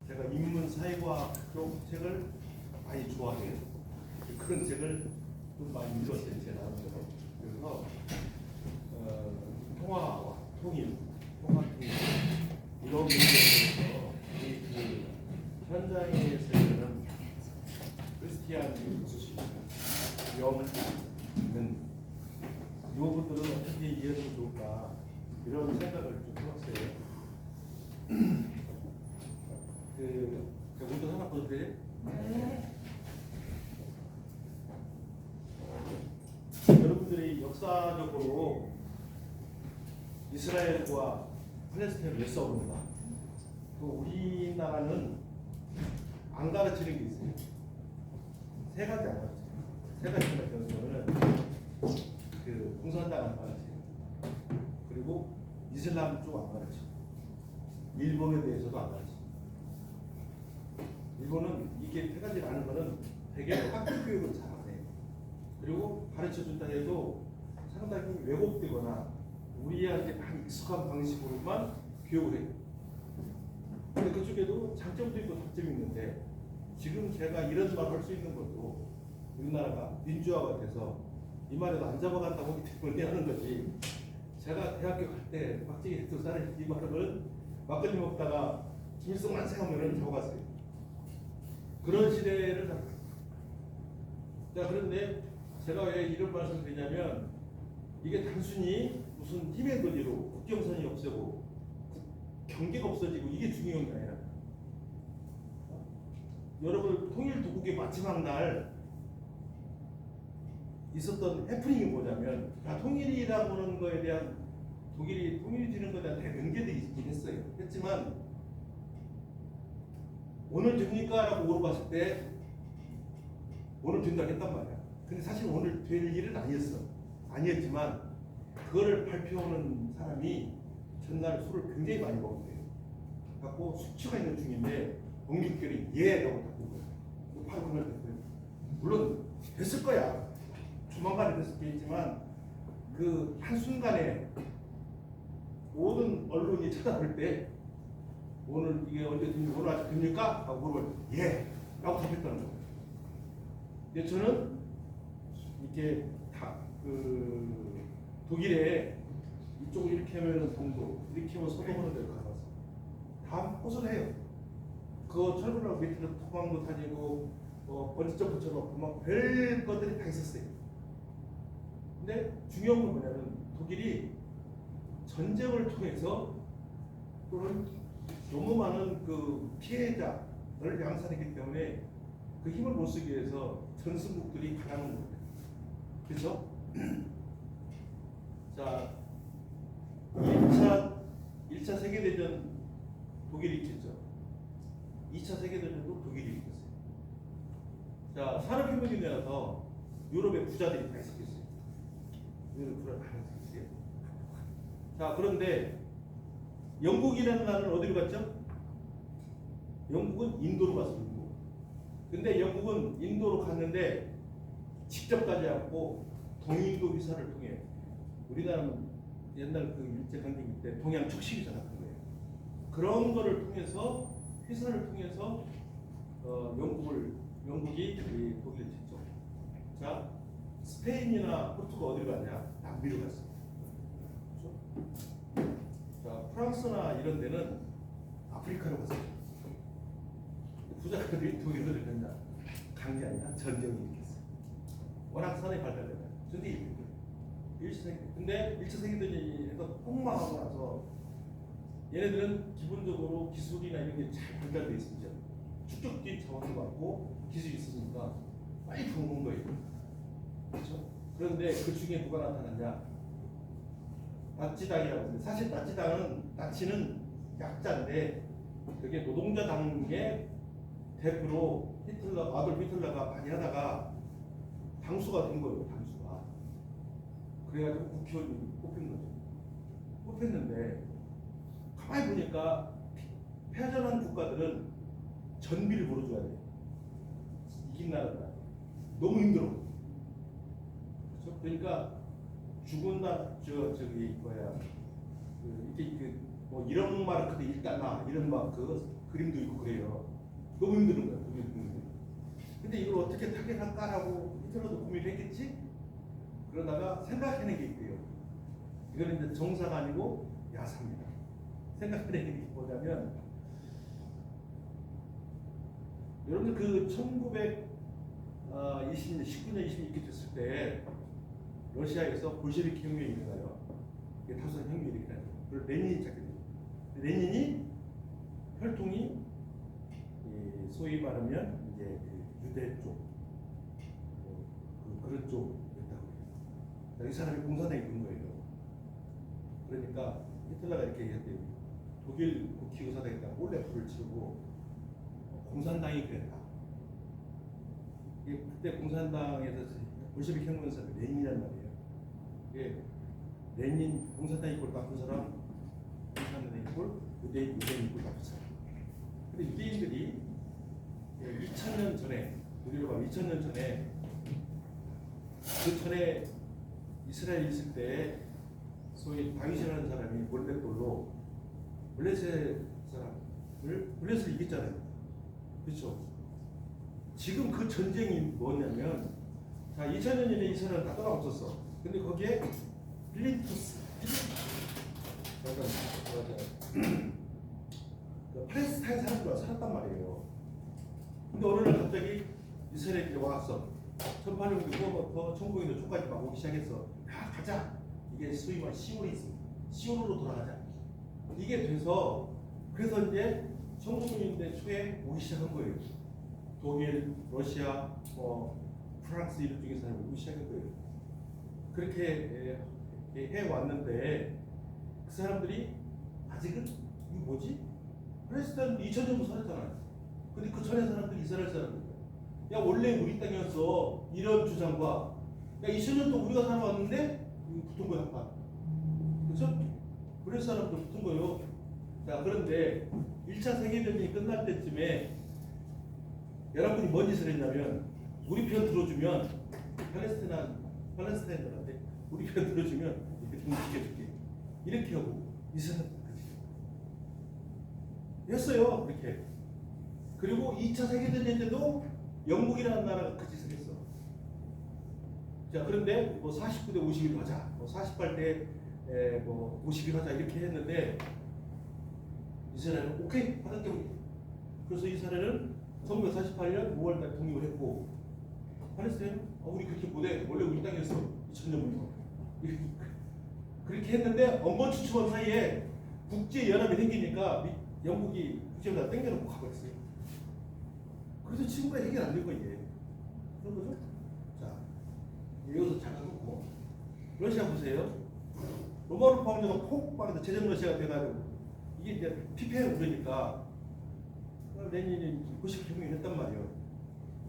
제가 인문 사회과학 쪽 책을 많이 좋아해요. 그런 책을 좀 많이 읽었어요, 제 나름대로. 그래서 통화와 통일, 통합통일 이런 문제에 대해서 그 현장에서 있는 크리스티안 영은 이 부분들은 어떻게 이해하면 좋을까 이런 생각을 좀 해봤어요. 먼저 하나 보세요. 네. 여러분들이 역사적으로 이스라엘과 팔레스타인을 왜 싸웁니까? 또 우리나라는 안 가르치는 게 있어요. 세 가지 안 가르쳐요. 세 가지가 있는 그 공산당 안 가르쳐요. 그리고 이슬람 쪽 안 가르쳐요. 일본에 대해서도 안 가르쳐요. 일본은 이게 세 가지를 아는 거는 되게 학교 교육을 잘 안 해요. 그리고 가르쳐 준다 해도 상당히 왜곡되거나 우리한테 한 익숙한 방식으로만 교육을 해요. 근데 그쪽에도 장점도 있고 단점이 있는데 지금 제가 이런 말 할 수 있는 것도 우리나라가 민주화가 돼서 이 말에도 안 잡아간다고 하기 때문에 하는 거지. 제가 대학교 갈 때 박정희 대통령이 이 말을 막걸리 먹다가 김일성 만세하면은 잡아갔어요. 그런 시대를 자, 그런데 제가 왜 이런 말씀을 드리냐면 이게 단순히 무슨 힘의 논리로 국경선이 없애고 경계가 없어지고 이게 중요한 게 아니라 여러분 통일 도국의 마지막 날 있었던 해프닝이 뭐냐면 통일이라고 하는 거에 대한 독일이 통일이 되는 것에 대한 대응계도 있긴 했어요. 했지만 오늘 됩니까? 라고 물어봤을 때 오늘 된다고 했단 말이야. 근데 사실 오늘 될 일은 아니었어. 아니었지만 그거를 발표하는 사람이 전날 술을 굉장히 많이 먹은 거예요. 갖고 숙취가 있는 중인데 동lik결이 예! 라고 닫은 거예요. 바로 그날 됐어요. 물론 됐을 거야. 조만간에 됐을 게있지만 그 한순간에 모든 언론이 쳐다볼 때 오늘 이게 언제 됩니까? 오늘 아직 됩니까? 하고 물어볼 때 예! 라고 답했다는 거예요. 근데 저는 이렇게 독일에 이쪽을 이렇게 하면 동도, 이렇게 하면 서독으로 데를 가봤어. 다 호소를 해요. 그 철거라고 밑으로 도망도 다니고 번지점프처럼 막 별 것들이 다 있었어요. 근데 중요한 건 뭐냐면 독일이 전쟁을 통해서 또는 너무 많은 그 피해자를 양산했기 때문에 그 힘을 못 쓰기 위해서 전승국들이 가난한 거예요. 그렇죠? 자, 1차 세계대전 독일이 일으켰죠. 2차 세계대전도 독일이 일으켰어요. 자, 산업혁명이 되어서 유럽의 부자들이 다 있었겠어요. 유럽의 부자들이 다 있었어요. 자, 그런데 영국이라는 나라는 어디로 갔죠? 영국은 인도로 갔습니다. 근데 영국은 인도로 갔는데 직접 가지 않고 동인도 비사를 통해 우리나라는 옛날 그 일제강점기 때 동양 척식이자 같은 거예요. 그런 거를 통해서 회사를 통해서 영국이 독일을 쳤죠. 자, 스페인이나 포르투가 어디로 갔냐? 남미로 갔어요. 그렇죠? 자, 프랑스나 이런 데는 아프리카로 갔어요. 부자들이 독일을 갔냐? 간 게 아니라 전쟁이 일으켰어요. 워낙 산업이 발달되면 전쟁이 일으켰어요. 1차 세계. 근데 1차 세계대전에서 폭망하고 나서 얘네들은 기본적으로 기술이나 이런 게 잘 발달돼 있습니다. 축적된 자원도 많고 기술이 있으니까 빨리 들어온 거예요. 그렇죠? 그런데 그 중에 누가 나타났냐? 나치당이라고 하는데 사실 나치는 약자인데 그게 노동자당의 대표로 아돌프 히틀러가 많이 하다가 당수가 된 거예요. 당수가. 그래가지고 국회의원이 뽑힌 거죠. 뽑혔는데 가만히 보니까 패전한 국가들은 전비를 물어줘야 돼. 이긴 나라가 너무 힘들어. 그렇죠? 그러니까 죽은 저기 뭐야 이렇게 뭐 이런 마르크도 일단나 이런 막 그 그림도 있고 그래요. 너무 힘든 거야. 독일 국민들이. 근데 이걸 어떻게 타개할까라고 히틀러도 고민을 했겠지? 그러다가 생각해낸 게 있고요. 이거는 이제 정사가 아니고 야사입니다. 생각해낸 게 뭐냐면, 여러분들 그 1920년, 19년, 20년 이렇게 됐을 때 러시아에서 볼셰비키 혁명이 일어나요. 이게 타소산 혁명이 일어나요. 그걸 레닌이 찾게 돼요. 레닌이 혈통이 소위 말하면 이제 유대 쪽, 그런 쪽이었다고 해요. 이 사람이 공산당에 있는 거예요. 그러니까 히틀러가 이렇게 얘기했대요. 독일 국기의사당에다 몰래 불을 치르고 공산당이 그랬다. 그때 공산당에서 볼셰비키 혁명사는 레닌이란 말이에요. 이게 레닌 공산당이 꼴 나쁜 사람, 공산당이 꼴 유대인이 꼴 나쁜 사람. 근데 유대인들이 2000년 전에, 우리로 봐 2000년 전에, 그 전에 이스라엘 있을 때 소위 다윗이라는 사람이 몰래골로 블레셋 사람을 블레셋을 이겼잖아요. 그렇죠? 지금 그 전쟁이 뭐냐면, 자 2000년 전에 이스라엘은 다 떠나없었어. 근데 거기에 빌리투스, 팔레스타인 사람들과 살았단 말이에요. 근데 어느 날 갑자기 이스라엘이 와서 1800년대 후반부터 1900년대 초까지 막 오기 시작했어. 야 가자. 이게 소위 말 시온이 있습니다. 시온으로 돌아가자. 이게 돼서 그래서 이제 1900년대 초에 오기 시작한 거예요. 독일, 러시아, 프랑스 이런 쪽에 사람이 오기 시작한 거예요. 그렇게 해왔는데 그 사람들이 아직은 이거 뭐지? 팔레스타인 2000년부터 살았잖아요. 근데 그 전에 사람들이 이스라엘 사람들. 야 원래 우리 땅이었어. 이런 주장과 야 2000년 동안 우리가 살아왔는데 붙은 거야 아까. 그렇죠? 브레스 사람도 붙은 거예요. 자 그런데 1차 세계대전이 끝날 때쯤에 여러분이 뭔 짓을 했냐면 우리 편 들어주면 팔레스타인들한테 우리 편 들어주면 이렇게 동시켜줄게 이렇게 하고 이스라엘 했어요. 그렇게. 그리고 2차 세계대전 때도 영국이라는 나라가 그 짓을 했어. 자 그런데 뭐 49대 51 하자, 뭐 48대 51 하자 이렇게 했는데 이스라엘은 오케이 받았죠. 그래서 이스라엘은 1948년 5월달 독립을 했고 팔레스타인은 우리 그렇게 못해. 원래 우리 땅이었어. 2000년부터. 그렇게 했는데 엄번추추원 사이에 국제연합이 생기니까 영국이 국제연합 땡겨놓고 가버렸어요. 그래서 지금까지 해결 안 된 거예요. 그런 거죠? 자, 여기서 잠깐 놓고 러시아 보세요. 로마노프 황제가 폭 빠르다 제정 러시아가 돼가지고 이게 이제 피폐를 부르니까 레닌이 90혁명을 했단 말이에요.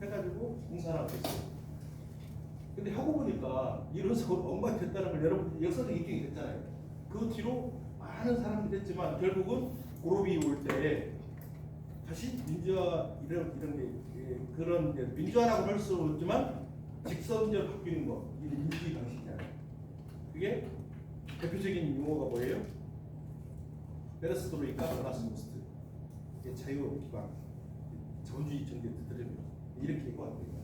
해가지고 공산화가 됐어요. 근데 하고 보니까 이런 식으로 엉망됐다는 걸 여러분 역사적 인정이 됐잖아요. 그 뒤로 많은 사람들이 했지만 결국은 고로비 올 때 다시 민주화 이런 게 그런 민주화라고 할 수 없지만 직선제로 바뀌는 거 이게 민주주의 방식이잖아요. 그게 대표적인 용어가 뭐예요? 페레스트로이카, 그라스노스트. 이게 자유 기반, 자본주의 정책 들으면 이렇게 얘기가 됩니다.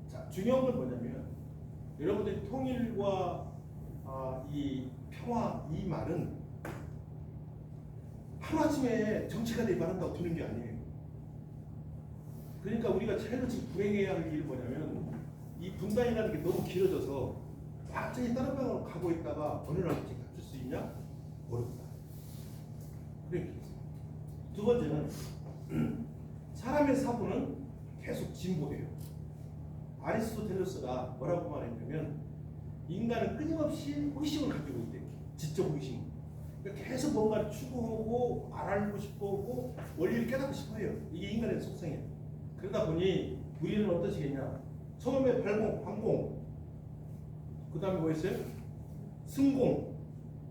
자, 중요한 건 뭐냐면 여러분들이 통일과 이 평화 이 말은 하루아침에 정치가 되기 바란다고 두는 게 아니에요. 그러니까 우리가 제일 지금 불행해야 할 일이 뭐냐면 이 분단이라는 게 너무 길어져서 완전히 다른 방향으로 가고 있다가 어느 날 갑자기 갖출 수 있냐? 어렵다. 그러니까 두 번째는 사람의 사고는 계속 진보해요. 아리스토텔레스가 뭐라고 말했냐면 인간은 끊임없이 호기심을 가지고 있대. 지적 호기심. 그러니까 계속 뭔가를 추구하고 알고 싶어 하고 원리를 깨닫고 싶어 해요. 이게 인간의 속성이에요. 그러다 보니 우리는 어떠시겠냐? 처음에 발공, 반공, 그 다음에 뭐 있어요? 승공,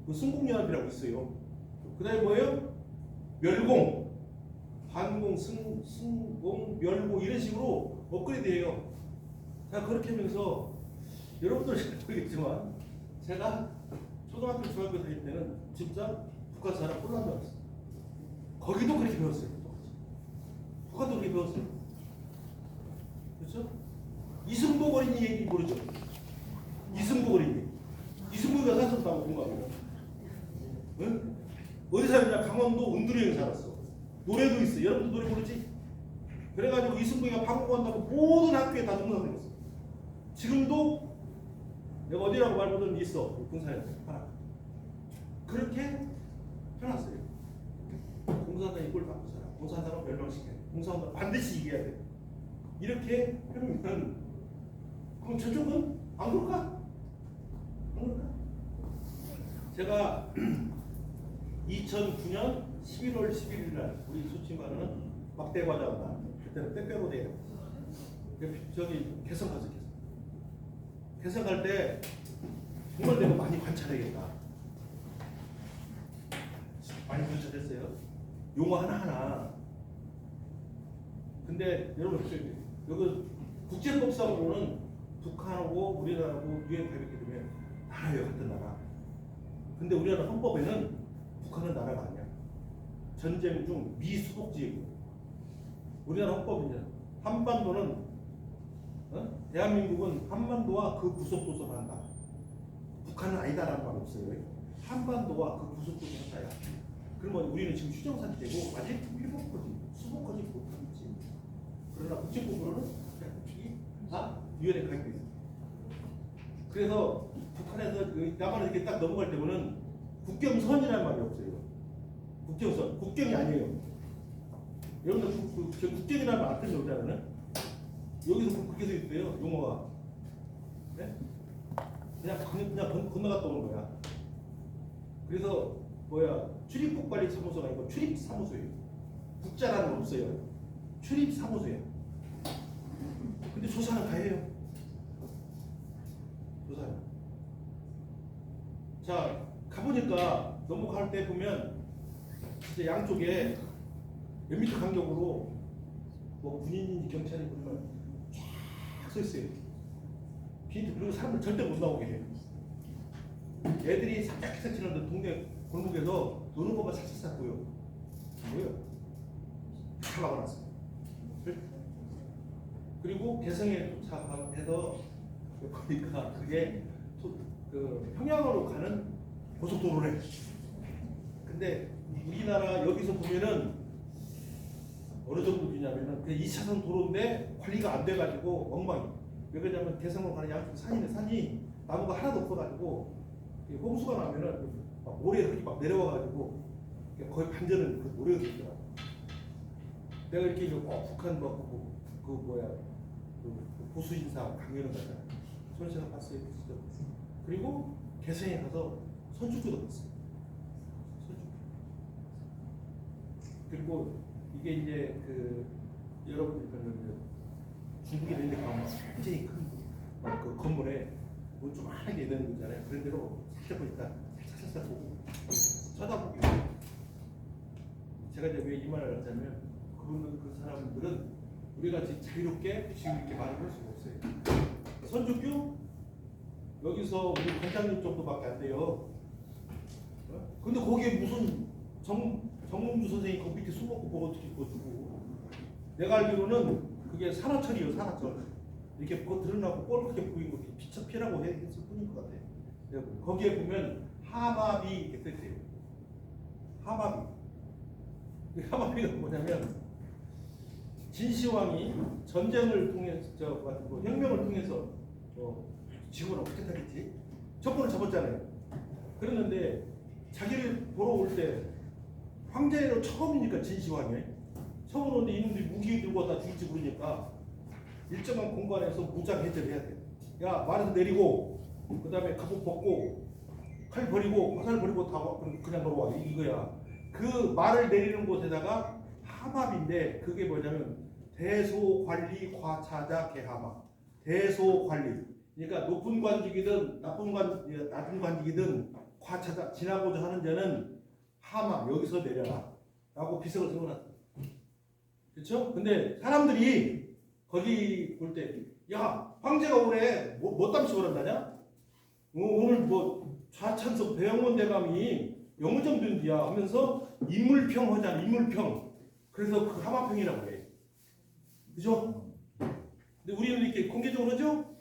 그 승공연합이라고 있어요. 그 다음에 뭐예요? 멸공, 반공, 승공, 멸공 이런 식으로 업그레이드해요. 자 그렇게 하면서 여러분들 잘 모르겠지만 제가 초등학교 중학교 다닐 때는 진짜 북한 사람 꼴난 줄 알았어요. 거기도 그렇게 배웠어요. 북한도 그렇게 배웠어요. 그렇죠? 이승복 어린이 얘기 모르죠? 이승복 어린이. 이승복이가 살았다고 공감해요. 응? 어디 살았냐? 강원도 은두리에 살았어. 노래도 있어. 여러분도 노래 모르지? 그래가지고 이승복이가 방콕 간다고 모든 학교에 다 등록을 했어. 지금도 내가 어디라고 말 못하는 게 있어. 군사에 하나. 그렇게 해놨어요. 공산당 이꼴 받고 살아. 공산당은 멸망시켜야 돼. 공산당 반드시 이겨야 돼. 이렇게 해놓으면 그럼 저쪽은 안 그럴까? 안 그럴까? 제가 2009년 11월 11일 날 우리 소치 말하는 막대과자가 그때는 빼빼로대요. 저기 개성 가서 개성 갈 때 정말 내가 많이 관찰해야겠다. 많이 관찰했어요. 용어 하나하나. 근데 여러분 여기 국제법상으로는 북한하고 우리나라하고 유엔 가입했기 때문에 나라예요. 같은 나라. 근데 우리나라 헌법에는 북한은 나라가 아니야. 전쟁 중 미수복지이고 우리나라 헌법이냐 한반도는 대한민국은 한반도와 그 부속도서를 한다. 북한은 아니다라는 말 없어요. 한반도와 그 부속도서 한다야. 그러면 우리는 지금 휴정 상태고 아직 일본까지 수복까지 못하고 있지. 그러나 국제법으로는 국적이 다 유엔에 가입돼 있어. 그래서 북한에서 남한에 이렇게 딱 넘어갈 때면은 국경선이라는 말이 없어요. 국경선, 국경이 아니에요. 여러분들 국경이라는 말 안 들으면 오잖아요. 여기서 그렇게 돼 있대요. 용어가. 네? 그냥 건너갔다 오는 거야. 그래서 출입국 관리 사무소가 아니고 출입 사무소예요. 국자라는 건 없어요. 출입 사무소예요. 근데 조사는 다 해요. 조사는. 자, 가보니까 넘어갈 때 보면 진짜 양쪽에 몇 미터 간격으로 군인인지 경찰인지 보면 쫙 서 있어요. 비행기 그리고 사람들 절대 못 나오게 해요. 애들이 삭삭삭 치는데 동네 골목에서 노는 것만 삭삭삭 보여. 뭐예요? 다 막아놨어요. 그리고 개성에 도착해서 보니까 그게 평양으로 가는 고속도로래. 근데 우리나라 여기서 보면은 어느 정도 되냐면은 그 2차선 도로인데 관리가 안 돼가지고 엉망이. 왜 그러냐면 개성으로 가는 양쪽 산이 나무가 하나도 없어가지고 홍수가 나면은 막 모래가 그렇게 막 내려와가지고 거의 반전은 그 모래가 되더라고. 내가 이렇게 북한 보수 인사 강연을 가잖아. 전시가 봤어요. 진짜. 그리고 개성에 가서 선축교도 봤어요. 선축교. 그리고 이게 이제 여러분들 중국에 있는 데 가면 굉장히 큰 그 건물에 뭐 좀 하게 되는 거 있잖아요. 그런 대로 살짝 보니까 살짝 보고 쳐다보고. 제가 이제 왜 이 말을 하자면 그 사람들은 우리같이 자유롭게 지금 이렇게 말을 할 수가 없어요. 선주교 여기서 우리 관장님 정도밖에 안 돼요. 근데 거기에 무슨 정몽주 선생이 거기 밑에 숨어고 뭐 어떻게 주고. 내가 알기로는 그게 산화철이에요. 산화철. 이렇게 그거 드러나고 뻘겋게 보이고 피라고 했을 뿐인 것 같아요. 거기에 보면 하마비 이렇게 써있어요. 하마비. 하마비가 뭐냐면 진시황이 전쟁을 통해서 혁명을 통해서 지구를 어떻게 타겠지? 첩보를 잡았잖아요. 그랬는데 자기를 보러 올 때 황제로 처음이니까 진시황이 처음 오는데 이놈들이 무기 들고 다 죽일지 모르니까 일정한 공간에서 무장 해제를 해야 돼. 야, 말에서 내리고 그 다음에 갑옷 벗고 칼 버리고 화살 버리고 다 그냥 걸어와 이거야. 그 말을 내리는 곳에다가 하마비인데 그게 뭐냐면 대소관리 과차자 개하마. 대소관리. 그러니까 높은 관직이든 낮은 관직이든 과차자 지나고자 하는 자는 하마 여기서 내려라 라고 비석을 세워놨어. 그렇죠? 근데 사람들이 거기 볼 때 야 황제가 오래 뭐 땀식을 한다냐? 오늘 뭐 좌찬석 배영원 대감이 영의정변이야 하면서 인물평 하잖아. 인물평. 그래서 그 하마평이라고 해. 그죠? 근데 우리는 이렇게 공개적으로 하죠?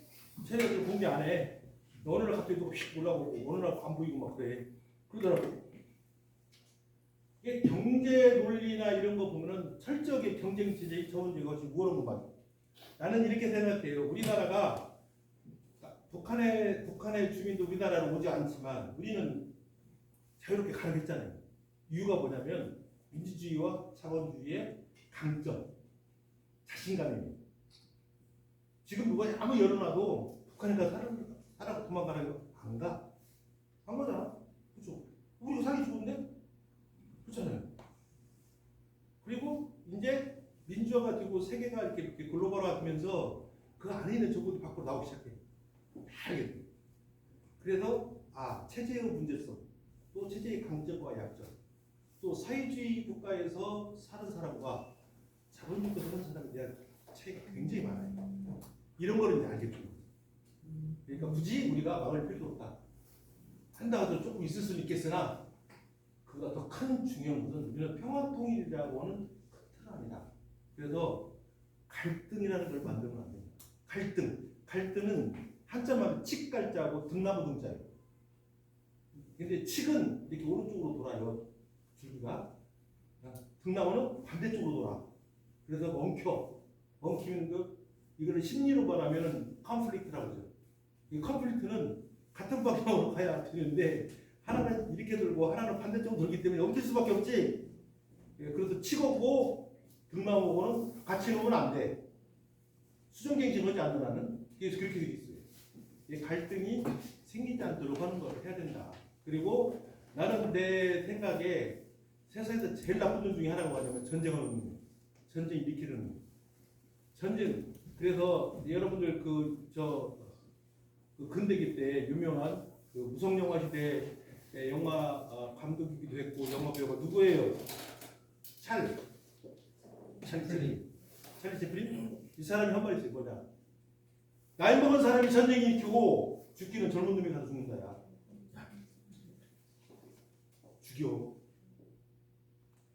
쟤네들 공개 안 해. 어느 날 갑자기 또 휙 올라오고 어느 날 안 보이고 막 그래. 그러더라고. 이게 경제 논리나 이런 거 보면은 철저하게 경쟁 체제의 저원주의 것이 무언한 것만. 나는 이렇게 생각해요. 우리나라가 북한의 주민도 우리나라로 오지 않지만 우리는 자유롭게 가라고 했잖아요. 이유가 뭐냐면 민주주의와 자본주의의 강점, 자신감이에요. 지금 누가 아무 열어놔도 북한에 가서 살아고 도망가라고 안 가. 안 가잖아. 그렇죠? 우리가 살기 좋은데? 그렇잖아요. 그리고 이제 민주화가 되고 세계가 이렇게 글로벌화 되면서 그 안에 있는 정보도 밖으로 나오기 시작해요. 다 알게 돼요. 그래서 체제의 문제성, 또 체제의 강점과 약점, 또 사회주의 국가에서 사는 사람과 자본주의로 사는 사람에 대한 차이가 굉장히 많아요. 이런 거를 이제 알게 됩니다. 그러니까 굳이 우리가 막을 필요도 없다. 한다고 해도 조금 있을 수는 있겠으나 그보다 더 큰 중요한 것은 우리는 평화통일이라고 하는 큰 틀 아니다. 그래서 갈등이라는 걸 만들면 안 됩니다. 갈등은 한자만 칙갈자고 등나무 등자예요. 근데 칙은 이렇게 오른쪽으로 돌아요. 줄기가. 등나무는 반대쪽으로 돌아. 그래서 엉키면 이거를 심리로 말하면 컨플릭트라고 하죠. 이 컨플릭트는 같은 방향으로 가야 되는데 하나는 이렇게 돌고 하나는 반대쪽으로 돌기 때문에 엉킬 수밖에 없지. 그래서 칙하고 등나무하고는 같이 놓으면 안 돼. 수정갱신하지 않는 한은 그래서 그렇게 되어 있어요. 이 갈등이 생기지 않도록 하는 걸 해야 된다. 그리고 나는 내 생각에 세상에서 제일 나쁜 놈 중에 하나가 뭐냐면 전쟁하는 놈이에요. 전쟁 일으키는 놈. 전쟁. 그래서 여러분들 그 근대기 때 유명한 그 무성 영화 시대 영화 감독이기도 했고 영화 배우가 누구예요? 찰리 채플린? 이 사람이 한 말이 있어요. 뭐냐? 나이 먹은 사람이 전쟁 일으키고 죽기는 젊은 놈이 가서 죽는다야. 죽여.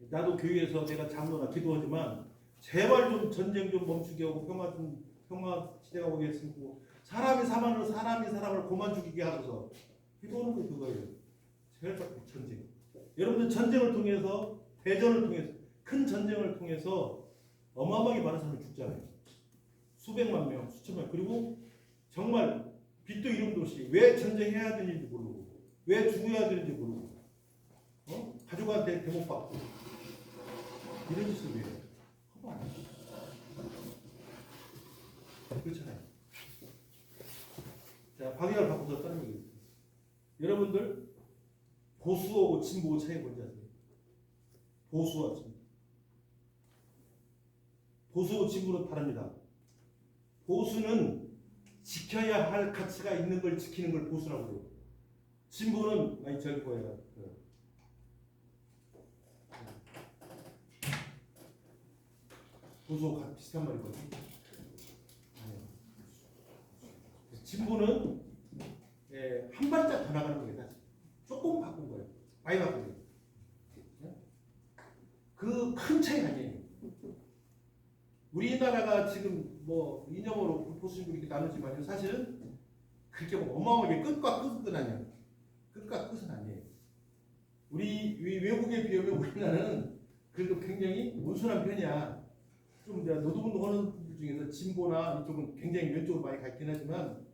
나도 교회에서 내가 장로나 기도하지만 제발 좀 전쟁 좀 멈추게 하고 평화 시대가 오겠으면 사람이 사람을 고만 죽이게 하소서. 기도하는 게 그거예요. 제일 전쟁. 여러분들 전쟁을 통해서 대전을 통해서 큰 전쟁을 통해서 어마어마하게 많은 사람이 죽잖아요. 수백만 명, 수천만 명. 그리고 정말 빛도 이름도 없이 왜 전쟁해야 되는지 모르고 왜 죽어야 되는지 모르고 가족한테 대목받고 이런 짓을 왜 해요? 허브 안 해요. 그렇잖아요. 자, 방향을 바꿔서 다른 얘기입니다. 여러분들 보수하고 진보의 차이 뭔지 아세요? 보수와 진보. 보수와 진보는 다릅니다. 보수는 지켜야 할 가치가 있는 걸 지키는 걸 보수라고 해요. 진보는 저기 뭐예요? 보수와 비슷한 말이거든요. 진보는 한 발짝 더 나가는 거예요. 다시 조금 바꾼 거예요. 많이 바꾼 거예요. 그 큰 차이 아니에요. 우리나라가 지금 뭐 이념으로 보수적으로 이렇게 나누지만 사실은 그렇게 뭐 어마어마하게 끝과 끝은 아니에요. 끝과 끝은 아니에요. 우리 외국에 비하면 우리나라는 그래도 굉장히 온순한 편이야. 좀 노동운동하는 분들 중에서 진보나 이쪽은 굉장히 왼쪽으로 많이 갔긴 하지만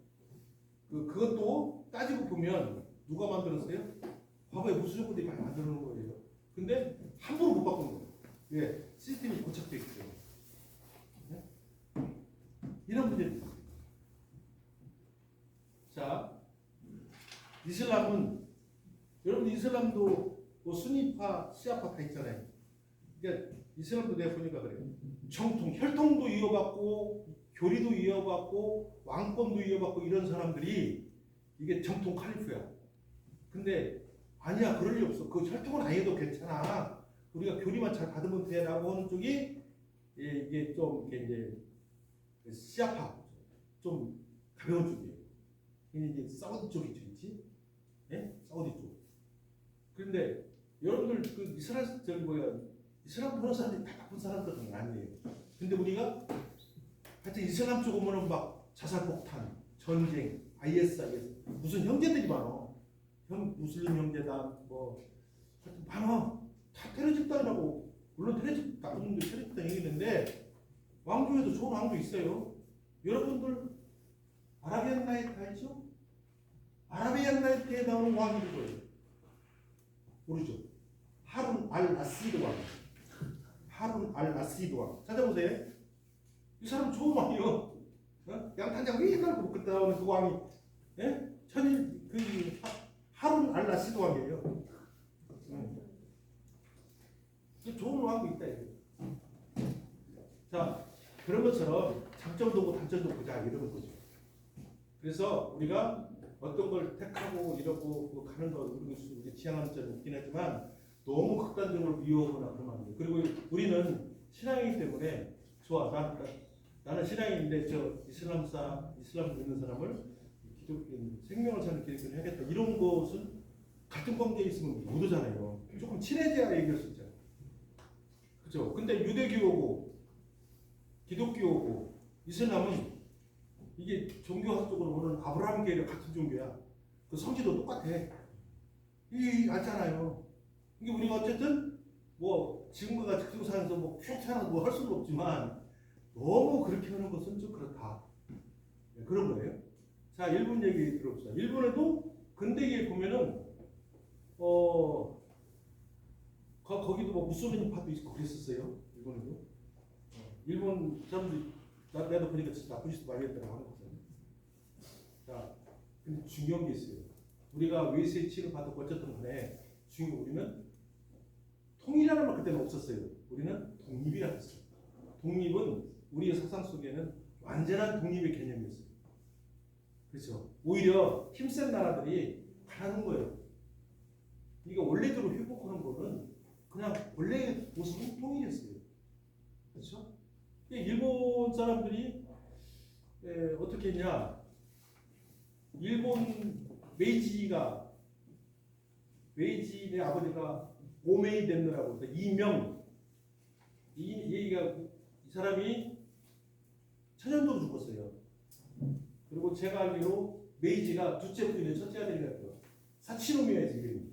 그것도 따지고 보면 누가 만들었어요? 과거에 보수정권들이 많이 만들어 놓은 거예요. 근데 함부로 못 바꾸는 거예요. 왜? 시스템이 고착되어 있기 때문에. 네? 이런 문제는 있어요. 자, 이슬람은 여러분 이슬람도 뭐 순위파, 시아파 다 있잖아요. 그러니까 이슬람도 내가 보니까 그래요. 혈통도 이어받고 교리도 이어받고 왕권도 이어받고 이런 사람들이 이게 정통 칼리프야. 근데 아니야, 그럴 리 없어. 그 혈통은 아니어도 괜찮아. 우리가 교리만 잘 받으면 돼라고 하는 쪽이 이게 좀 이제 시아파, 좀 가벼운 쪽이에요. 이게 이제 사우디 쪽이죠, 그렇지? 예? 사우디 쪽. 그런데 여러분들 그 이스라엘 저기 뭐야 이슬람 보는 사람들이 다 나쁜 사람들은 아니에요. 근데 우리가 하여튼 이슬람 쪽 오면은 막 자살폭탄, 전쟁, IS 무슨 형제들이 많어. 무슬림 형제다 뭐 하여튼 많아. 다 테러 집단이라고. 물론 나쁜 놈들 테러 집단 얘기했는데 왕조에도 좋은 왕조 있어요. 여러분들 아라비안 나이트 알죠? 아라비안 나이트에 나오는 왕이 누구예요? 모르죠? 하룬 알 라시드 왕. 하룬 알 라시드 왕. 찾아보세요. 이 사람 좋은 왕이요. 어? 양탄장 휘 깔고 그때 나오는 그 왕이, 예? 천일 그 하룬 알 라시드 왕이에요. 좋은 왕도 있다 이거. 자, 그런 것처럼 장점도 보고 단점도 보자 이런 거죠. 그래서 우리가 어떤 걸 택하고 이러고 가는 거 우리 지향하는 점이 있긴 하지만 너무 극단적으로 미워하거나 그러면 안 돼요. 그리고 우리는 신앙이기 때문에 좋아. 나는 신앙인데 저 이슬람 믿는 사람을 기독교 생명을 사는 길을 해야겠다. 이런 것은 같은 관계에 있으면 못 오잖아요. 조금 친해져야 얘기할 수 있잖아요. 그죠? 근데 유대교고 기독교고 이슬람은 이게 종교학적으로 보는 아브라함계랑 같은 종교야. 그 성질도 똑같아. 이 알잖아요. 이게 우리가 어쨌든 뭐 지금과 같이 지구상에서 뭐 쾌차나 뭐 할 수는 없지만 너무 그렇게 하는 것은 좀 그렇다. 네, 그런 거예요. 자, 일본 얘기 들어봅시다. 일본에도 근대기에 보면은 거기도 뭐 무솔리니파도 있고 그랬었어요. 일본에도. 일본 사람들이 나도 보니까 진짜 나쁜 짓도 많이 했다고 하는 거잖아요. 자, 근데 중요한 게 있어요. 우리가 외세의 치를 받았고 어쨌든 간에 우리는 통일이라는 말 그때는 없었어요. 우리는 독립이라고 했어요. 독립은 우리의 사상 속에는 완전한 독립의 개념이었어요. 그렇죠. 오히려 힘센 나라들이 가라는 거예요. 이게 원래대로 회복하는 거는 그냥 원래의 모습은 통일이었어요. 그렇죠? 일본 사람들이 어떻게 했냐? 일본 메이지의 아버지가 오메이 덴노라고 이명 이 사람이 천연도로 죽었어요. 그리고 제가 알기로 메이지가 둘째 부인의 첫째 아들이라고요. 사치노미야지 이름이.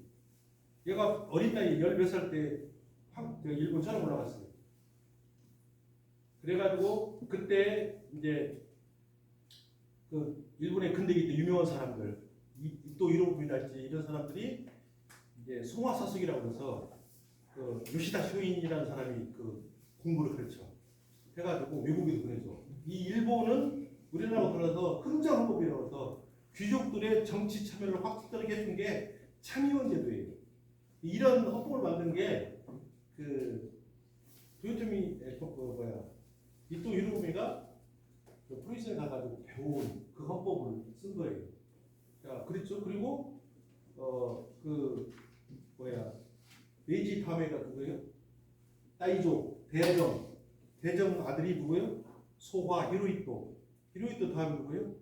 얘가 어린 나이 10몇 살 때 일본 처음 올라갔어요. 그래가지고 그때 이제 그 일본의 근대기 때 유명한 사람들 또 이로부미랄지 이런 사람들이 이제 송화사숙이라고 해서 그 요시다 쇼인이라는 사람이 그 공부를 가르쳐 해가지고 외국에도 보내줘. 이 일본은 우리나라하고 달라서 흥정헌법이라고 해서 귀족들의 정치 참여를 확실하게 해준 게 참의원 제도예요. 이런 헌법을 만든 게 그 도요토미 이토 히로부미가 그 프로이센에 가가지고 배운 그 헌법을 쓴 거예요. 자, 그렇죠. 그리고 메이지 다음에가 누구예요? 따이조 대정 아들이 누구예요? 소화 히로히토 다음 누구예요?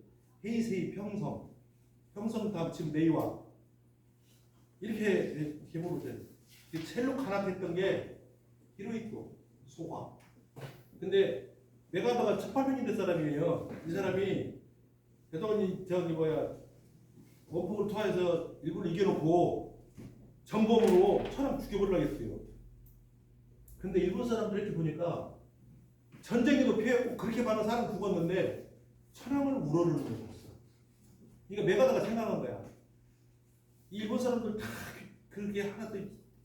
헤이세이 평성 다음 지금 네이와 이렇게 계보로 돼요. 첼로 간합했던 게 히로히토 소화. 근데 메가다가 1800년대 사람이에요. 이 사람이 대동이 원폭을 투하해서 일본을 이겨놓고 전범으로 천황 죽여버리려고 했어요. 근데 일본 사람들 이렇게 보니까 전쟁에도 피했고 그렇게 많은 사람 죽었는데 천황을 우러르는 거였어. 그러니까 메가다가 생각한 거야. 이 일본 사람들 다 그렇게 하나도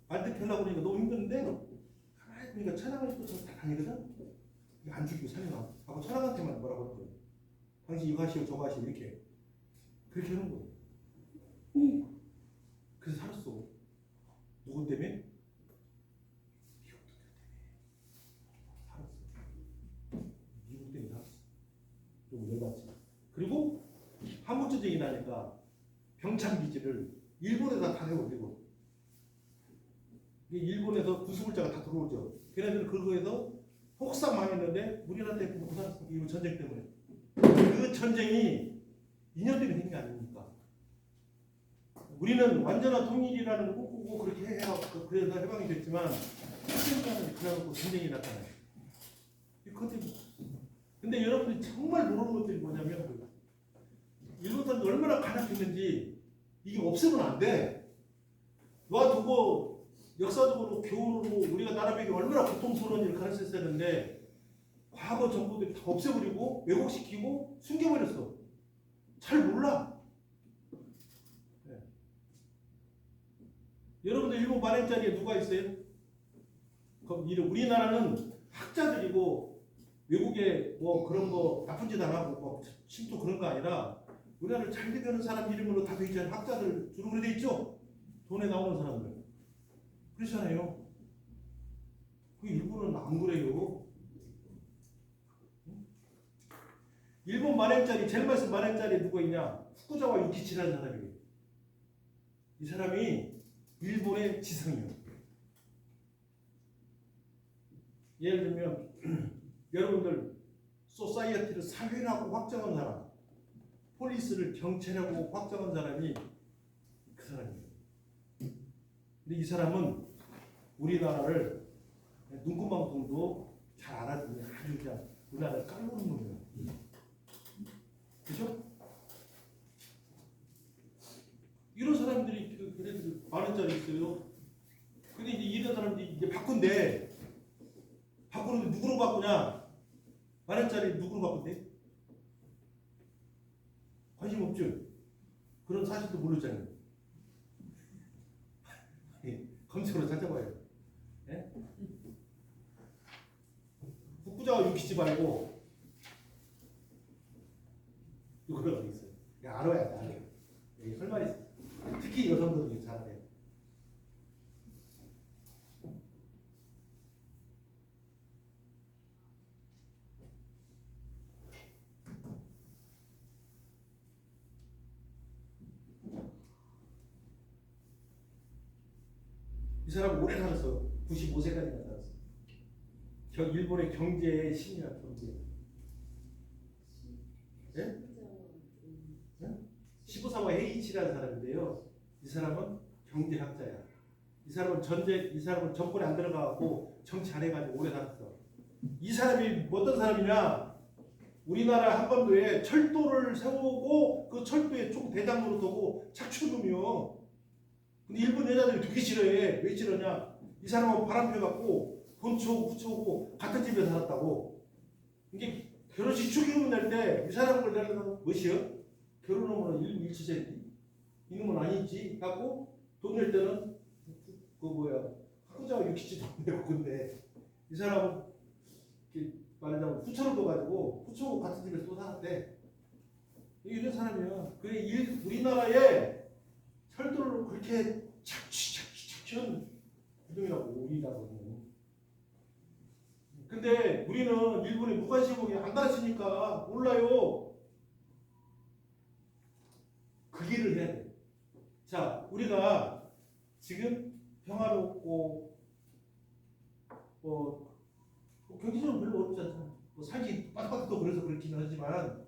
말대표하려고 그러니까 너무 힘든데 가만히 보니까 천황을 또 다 다니거든. 안 죽이고 살려놔. 하고 천황한테만 뭐라고 했거든. 당신 이거 하시오 저거 하시오 이렇게 그렇게 하는 거예요. 그래서 살았어. 누구 때문에? 미국들 때문에 살았어. 미국 때문에 살았어. 좀 열받지. 그리고 한국전쟁이 나니까 병창기지를 일본에다 다 해버리고 일본에서 구수물자가 다 들어오죠. 걔네들은 그거에서 혹사 망했는데 우리나라한테 못 살았어. 이 전쟁 때문에. 그 전쟁이 2년 때문에 생긴 게 아닙니까? 우리는 완전한 통일이라는 거 바꾸고 그렇게 해야 그래서 해방이 됐지만 실제로는 그래갖고 전쟁이 나타나요. 근데 여러분들이 정말 모르는 것들이 뭐냐면 일본 사람들 얼마나 간악했는지 이게 없으면 안 돼. 놔두고 역사적으로 교훈으로 우리가 나라에게 얼마나 고통스러운 일을 가르쳤어야 하는데 과거 정부들이 다 없애버리고 왜곡시키고 숨겨버렸어. 잘 몰라. 네. 여러분들 일본 만행자리에 누가 있어요? 그럼 우리나라는 학자들이고 외국에 뭐 그런 거 나쁜 짓 안 하고 뭐 침투 그런 거 아니라 우리나라를 잘 대표하는 사람 이름으로 다 돼 있잖아요. 학자들 주로 그래 돼 있죠? 돈에 나오는 사람들. 그렇잖아요. 그 일본은 안 그래요. 일본 만행자리, 제일 말씀 만행자리에 누가 있냐? 후쿠자와 유키치라는 사람이에요. 이 사람이 일본의 지성이에요. 예를 들면 여러분들 소사이어티를 사회라고 확정한 사람, 폴리스를 경찰이라고 확정한 사람이 그 사람이에요. 근데 이 사람은 우리나라를 눈꽃만큼도 잘 알아듣는 아주 그냥 우리나라를 깔보는 놈이에요. 그죠? 이런 사람들이 그래도 많은 자리 있어요. 근데 이제 이런 사람들이 이제 바꾼대. 바꾸는데 누구로 바꾸냐? 많은 자리 누구로 바꾼대? 관심 없죠? 그런 사실도 모르잖아요. 검색으로 찾아봐요. 예? 후쿠자와 유키치 말고 그걸 어디 있어요? 알아야 돼, 알아요. 여기 할 말이 있어요. 특히 여성들은 잘 알아요. 이 사람 오래 살았어. 95세까지나 살았어. 일본의 경제의 신이야, 경제. 예? 시부사와 헤이치라는 사람인데요. 이 사람은 경제학자야. 이 사람은 정권에 안 들어가고 정치 안 해가지고 오래 살았어. 이 사람이 어떤 사람이냐? 우리나라 한반도에 철도를 세우고 그 철도에 총 대장으로 두고 착취놈이요. 근데 일본 여자들이 되게 싫어해. 왜 싫어냐? 이 사람은 바람 펴갖고 돈 치우고 후치우고 같은 집에 살았다고. 이게 결혼식 축의금 낼 때 이 사람을 내려면 몇이요? 결혼하면 일치제지. 이놈은 아니지. 하고 돈 낼 때는 후쿠자와 유키치 돈 내고 근데 이 사람은 말하자면 후처를 둬가지고 후처하고 같은 집에서 또 살았대. 이런 사람이야. 그래 우리나라에 철도를 그렇게 착취한 구동이라고 우리라고. 근데 우리는 일본에 무관심하게 안 가르치니까 몰라요. 그 길을 해야 돼. 자, 우리가 지금 평화롭고 경제적으로 별로 어렵지 않잖아. 살기 빠삭빠삭도 그래서 그렇기는 하지만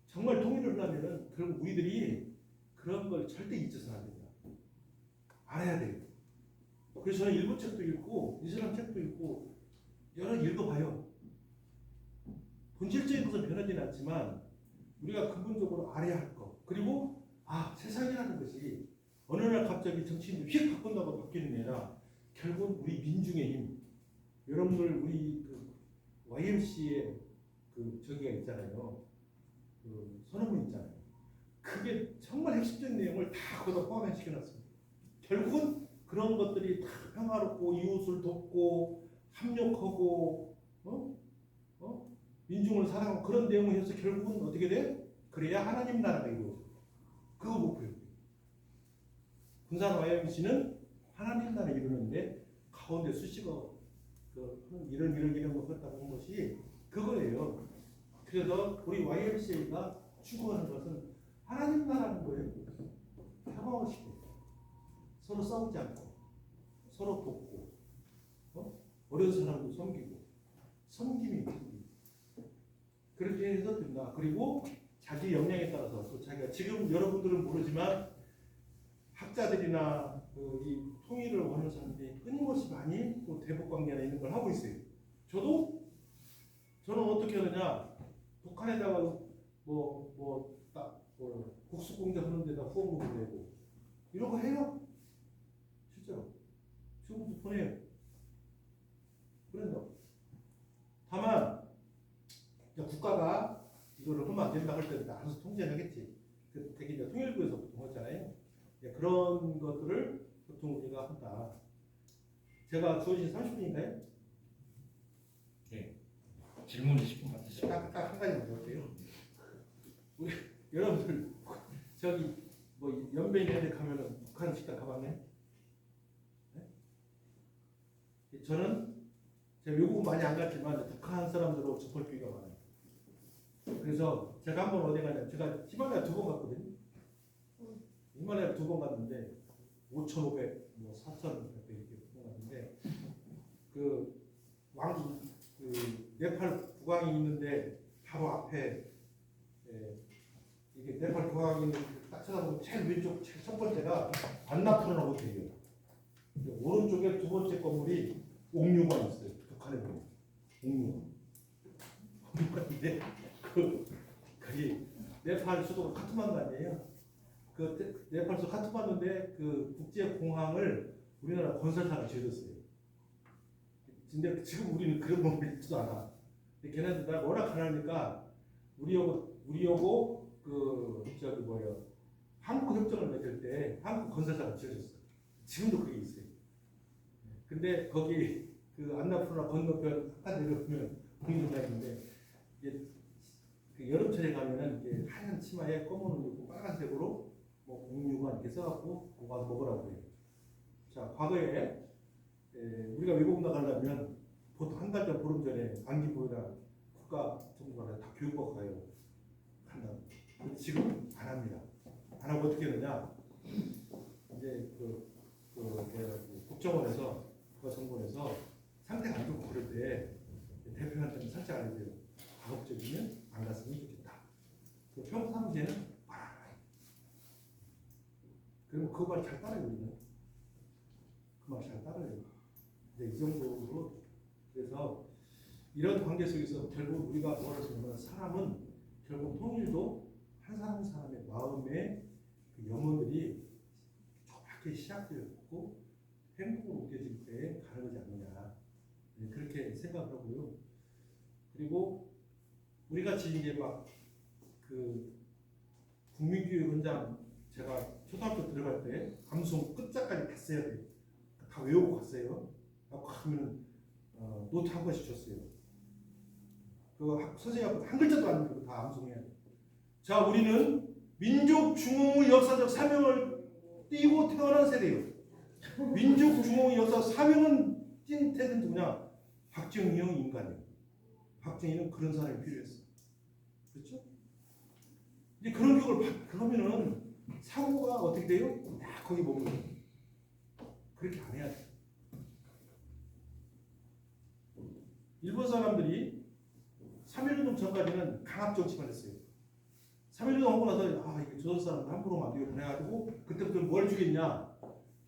정말 통일을 하려면 결국 우리들이 그런 걸 절대 잊어서는 안 된다. 알아야 돼요. 그래서 저는 일본 책도 읽고 이슬람 책도 읽고 여러 읽어봐요. 본질적인 것은 변하지는 않지만 우리가 근본적으로 알아야 할 것. 그리고 세상이라는 것이 어느 날 갑자기 정치인들이 휙 바꾼다고 바뀌는 게 아니라 결국 우리 민중의 힘. 여러분들 우리 YMCA 저기가 있잖아요. 선언문 있잖아요. 그게 정말 핵심적인 내용을 다 거기다 포함시켜놨습니다. 결국은 그런 것들이 다 평화롭고 이웃을 돕고 협력하고 민중을 사랑하고 그런 내용을 해서 결국은 어떻게 돼? 그래야 하나님 나라가 이루어져. 그거 목표예요. 군산 YMC는 하나님 나라 이루는데 가운데 수식어 이런 거 했다고 한 것이 그거예요. 그래서 우리 YMCA가 추구하는 것은 하나님 나라는 거예요. 평화를 시키고 서로 싸우지 않고 서로 돕고 어려운 사람도 섬기고 섬김이 그렇게 해서 된다. 그리고 자기 역량에 따라서 또 자기가 지금 여러분들은 모르지만 학자들이나 이 통일을 원하는 사람들이 끊임없이 많이 또 대북 관계나 이런 걸 하고 있어요. 저는 어떻게 하느냐, 북한에다가 뭐 국수 공작하는 데다 후원금을 내고 이런 거 해요. 실제로 지금도 보내요. 그런다. 다만 이제 국가가 이거를 하면 안 된다 할 때 알아서 통제하겠지. 그 되게 이제 통일부에서 보통 했잖아요. 그런 것들을 보통 우리가 한다. 제가 주어진 30분인가요? 네. 질문 10분 받으시죠. 딱 한 가지만 더 할게요. 우리 여러분들 저기 뭐 연배인 애들 가면은 북한 식당 가봤나요? 네? 저는 제가 외국은 많이 안 갔지만 북한 사람들하고 접할 기회가 많아요. 그래서 제가 한 번 어디 가냐, 제가 히말라야 2번 갔거든요. 히말라야 2번 갔는데 5,500, 뭐 4,100 이렇게 갔는데 그 네팔 국왕이 있는데 바로 앞에 이게 네팔 국왕이 있는 딱 쳐다보면 제일 왼쪽 제일 첫 번째가 안나푸르나 호텔이에요. 오른쪽에 두 번째 건물이 옥류관 있어요. 북한에 보면 옥류관인데 거기 네팔 수도가 카트만두 아니에요. 그 네팔 수도 카트만두인데 그 국제 공항을 우리나라 건설사가 지어줬어요. 근데 지금 우리는 그런 거 있지도 않아. 근데 걔네들 다 워낙 가난하니까 우리하고 한국 협정을 맺을 때 한국 건설사가 지어줬어. 지금도 그게 있어요. 근데 거기 그 안나푸르나 건너편 약간 내려오면 공유가 있는데 이게 그 여름철에 가면은 이게 하얀 치마에 검은 옷 입고 빨간색으로 뭐 공유가 이렇게 써갖고 그거 가서 먹으라고 해요. 자, 과거에 우리가 외국 나가려면 보통 한 달 전 보름 전에 안기부나 국가 정부가 다 교육받고 가요. 한다. 근데 지금 안 합니다. 안 하고 어떻게 하느냐? 이제 국정원에서 정부에서 상태가 안 좋고 그럴 때 대표한테는 살짝 알려줘요. 가급적이면 안 갔으면 좋겠다. 그 평상시에는 말아요. 그리고 그 말 잘 따라요. 우리는 그 말 잘 따라요. 이제 이 정도로. 그래서 이런 관계 속에서 결국 우리가 뭐라 하면 사람은 결국 통일도 한 사람 한 사람의 마음의 그 염원들이 조그맣게 시작되었고 행복으로 느껴질 때 가능하지 않느냐, 그렇게 생각을 하고요. 그리고 우리 같이 이제 막 그 국민교육 현장 제가 초등학교 들어갈 때 감송 끝자까지 다 써야 돼. 다 외우고 갔어요. 하고 가면 노트 한 번씩 줬어요. 그 선생님하고 한 글자도 안 읽고 다 암송해야 돼. 자, 우리는 민족 중흥의 역사적 사명을 띠고 태어난 세대예요. 민족 중흥의 역사 사명은 찐 태는 누구냐? 박정희 형 인간이에요. 박정희는 그런 사람이 필요했어. 그렇죠? 이제 그런 교육을 그러면은 사고가 어떻게 돼요? 딱 거기 머물러. 그렇게 안 해야 돼. 일본 사람들이 3.1운동 전까지는 강압 정치만 했어요. 3.1운동 하고 나서 이게 조선 사람들 함부로 막 보내가지고 그때부터 뭘 죽였냐?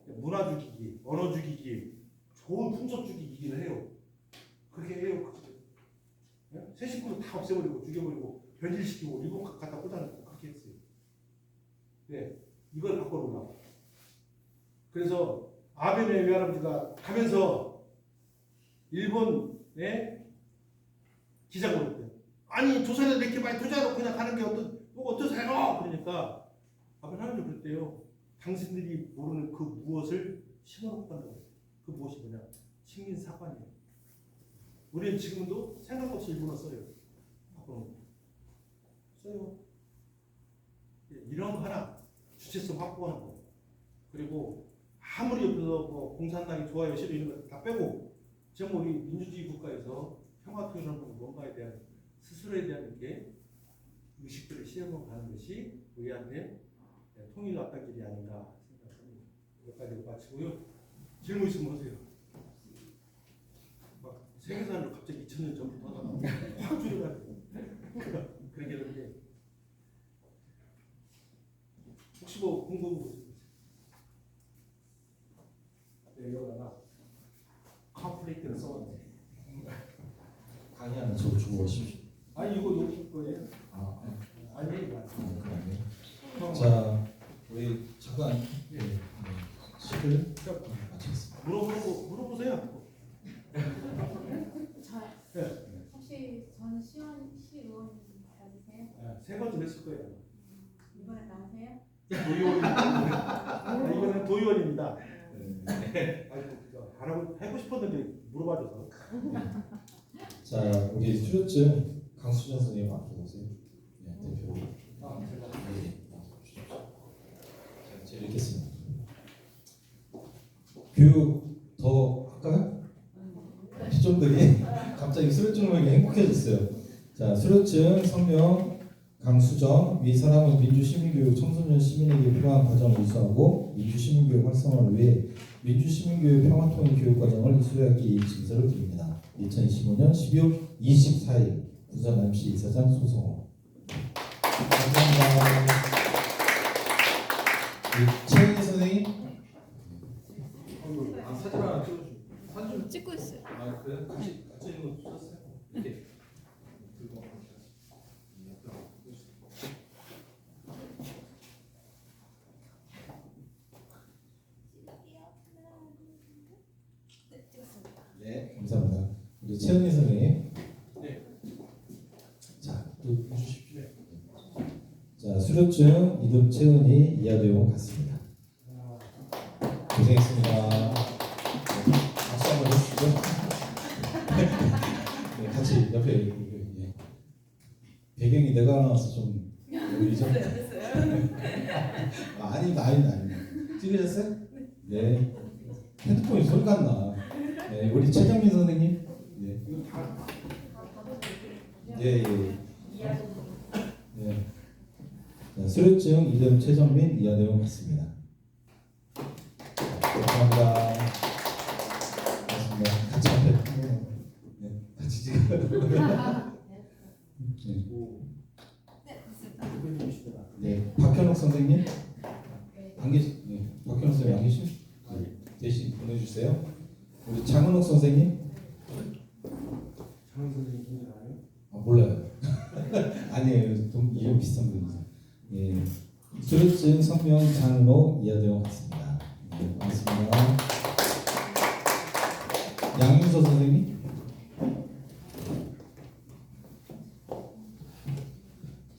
문화 죽이기, 언어 죽이기, 좋은 풍속 죽이기를 해요. 그렇게 해요. 새 식구도 다 없애버리고 죽여버리고 변질시키고 일본 갖다 꽂아놓고 그렇게 했어요. 네, 이걸 바꿔놓으라고. 그래서 아베네 외할아버지가 가면서 일본에 기자가 그랬대요. 아니 조선에 이렇게 많이 투자하고 그냥 가는 게 어떠세요? 그러니까 아베네 할아버지 그랬대요. 당신들이 모르는 그 무엇을 심어놓고 간다고 했어요. 그 무엇이 뭐냐? 식민사관이에요. 우리는 지금도 생각 없이 일본어 써요. 바꿔놓고 써요. 이런 거 하나 주체성 확보하는 거. 그리고 아무리 옆에서 뭐 공산당이 좋아요 싫어 이런 거 다 빼고 지금 우리 민주주의 국가에서 평화통일하는 뭔가에 대한 스스로에 대한 게 의식들을 시험으로 가는 것이 우리한테 통일 앞당길이 아닌가 생각합니다. 여기까지 마치고요. 질문 있으면 하세요. 막 세계사를 갑자기 2000년 전부터 하다가 확 줄여가지고 그렇게 되는데 혹시 뭐 궁금한 거 있으세요? 더 주고 가십시오. 아니 이거 녹일 거예요. 아, 아니 그러네. 자, 우리 잠깐 식을 마치겠습니다. 물어보세요. 저 혹시 전 시의원 맞으세요? 세 번 전했을 거예요. 이번에 나오세요? 도의원. 이거는 도의원입니다. 네. 아이고 안 하고 해고 싶었는데 물어봐줘서. 자, 우리 수료증 강수정 선생님 앞으로 오세요. 네, 대표. 제가 네, 나와주십시오. 자, 제가 읽겠습니다. 교육 더 할까요? 시청들이 갑자기 수료증을 보니까 행복해졌어요. 자, 수료증 성명 강수정 위 사람은 민주시민교육 청소년 시민에게 필요한 과정을 이수하고 민주시민교육 활성화를 위해 민주시민교육 평화통일교육과정을 이수하기 증서를 드립니다. 2025년 12월 24일 부산 MC 이사장 소송호. 감사합니다. 최은희 선생님. 사진 하나 찍어주세요. 사진 좀 찍고 있어요. 아, 그래? 같이 있는 거 찍었어요? 이렇게 들고 네, 감사합니다. 우리 최은희 선생님. 네. 자, 또 해주십시오. 자, 수료증 이름 최은희 이하 내용 같습니다. 고생했습니다. 네, 박수 한번 해주시죠. 네, 같이 옆에 예. 배경이 내가 나와서 좀 어울리죠? 아닙니다. 찍으셨어요? 네. 핸드폰이 소리가 안 나. 네, 우리 최정민 선생님. 네. 예. 네. 자, 수료증 이름 최정민 이하 내용 같습니다. 감사합니다. 고맙습니다. 같이 앞에 네, 같이 지금 네, 박현욱 선생님 안 계시? 네, 박현욱 선생님 안 계시? 네, 대신 보내주세요. 우리 장은옥 선생님. 장은 선생님 분이 아니에요? 아, 몰라요. 아니에요. 이름 비슷한 분이죠. 예, 수료증 성명 장은옥 이하 내용 같습니다. 네, 고맙습니다. 양윤서 선생님.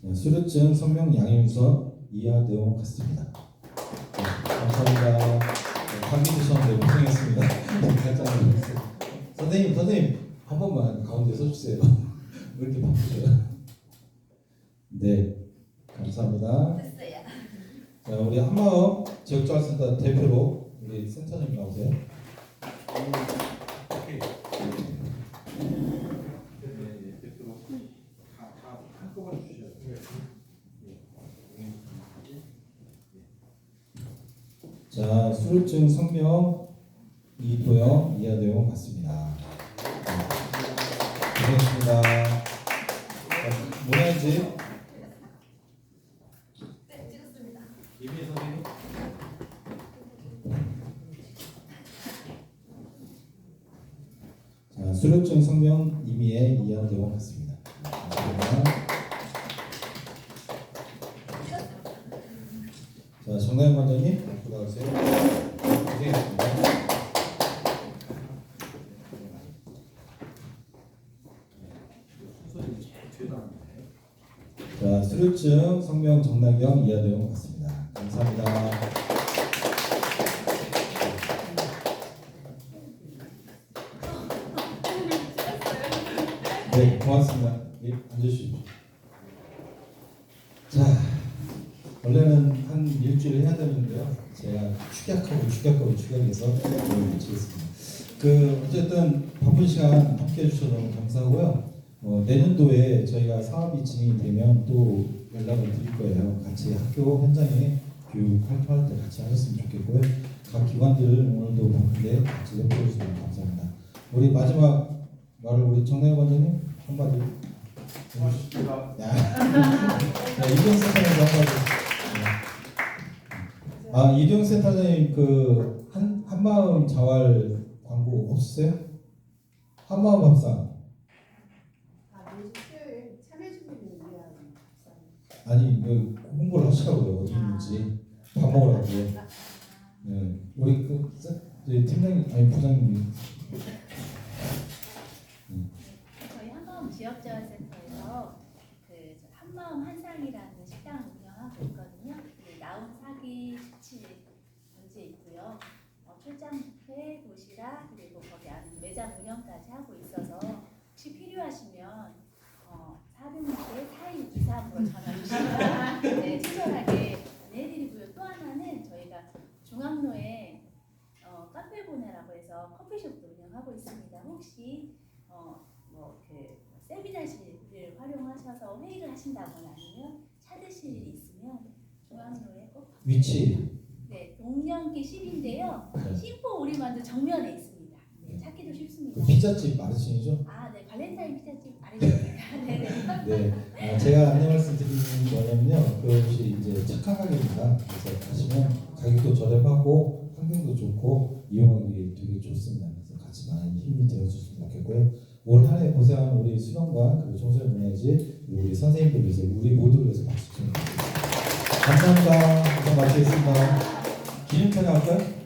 네, 수료증 성명 양윤서 이하 내용 같습니다. 네, 감사합니다. 네, 감기 드셨는데 고생했습니다. 깜짝 놀랐어요. 선생님 한 번만 가운데 서주세요. 왜 이렇게 바쁘셔요? 네, 감사합니다. 됐어요. 자, 우리 한마음 지역자활센터 대표로 우리 센터장님 나오세요. 오케이. 네, 대표로 다 한꺼번에 주셔야 돼요. 자, 수료증 성명 이도영 이하 내용 같습니다. 고생했습니다. 문화재 네, 찍었습니다. 이미 선생님. 자, 수료증 성명 임의의 이하 내용 같습니다. 감사합니다. 자, 정다현 관장님 들어가세요. 고생했습니다. 자, 수료증 성명 정남경 이하 내용 같습니다. 감사합니다. 네, 고맙습니다. 예, 앉으시죠. 자, 원래는 한 일주일 해야 되는데요. 제가 축약해서 오늘 마치겠습니다. 어쨌든 바쁜 시간 함께 해주셔서 너무 감사하고요. 내년도에 저희가 사업이 진행이 되면 또 연락을 드릴 거예요. 같이 학교 현장에 교육 활동할 때 같이 하셨으면 좋겠고요. 각 기관들 오늘도 바쁜데 같이 협조해 주셔서 감사합니다. 우리 마지막 말을 우리 정나영 관장님 한마디 고맙습니다. 이동 센터장님 한마디. 네. 이동 센터장님 한마음 자활 광고 없으세요? 한마음 밥상. 아니죠. 수요일 참여주민을 위한 박사님. 아니 홍보를 하시라고요. 어디 있는지 밥 먹으라고. 네, 우리 저희 팀장님 아니 부장님이 저희 한마음 지역재활센터에서 그 한마음 한상이라는 식당 운영하고 있거든요. 그 나온 사기 17 문제 있고요. 출장뷔페, 도시락 그리고 거기 안에 매장 운영까지 하고 있어서 혹시 필요하시면 400대 4223으로 전화 주시면 네, 친절하게 안내해드리고요. 또 하나는 저희가 중앙로에 카페보네라고 해서 커피숍도 운영하고 있습니다. 혹시 그 세미나실을 활용하셔서 회의를 하신다거나 아니면 차 드실 일이 있으면 중앙로에 꼭 위치 네, 동년기 10인데요. 네. 신포 오리만두 정면에 있습니다. 네, 찾기도 쉽습니다. 그 피자집 마르싱이죠? 아, 네, 발렌타인 피자집 아니십니까? 네네. 네, 제가 안내 말씀드리는 거냐면요, 그것이 이제 착한 가격입니다. 그래서 가시면 가격도 저렴하고 환경도 좋고 이용하기 되게 좋습니다. 그래서 같이 많이 힘이 되어주셨으면 좋겠고요. 올 한 해 고생한 우리 수련관 그리고 청소년 문화재 우리 선생님들 위해서 우리 모두를 위해서 박수 좀 드리겠습니다. 감사합니다. 감사 마치겠습니다. 기념편에 할까요?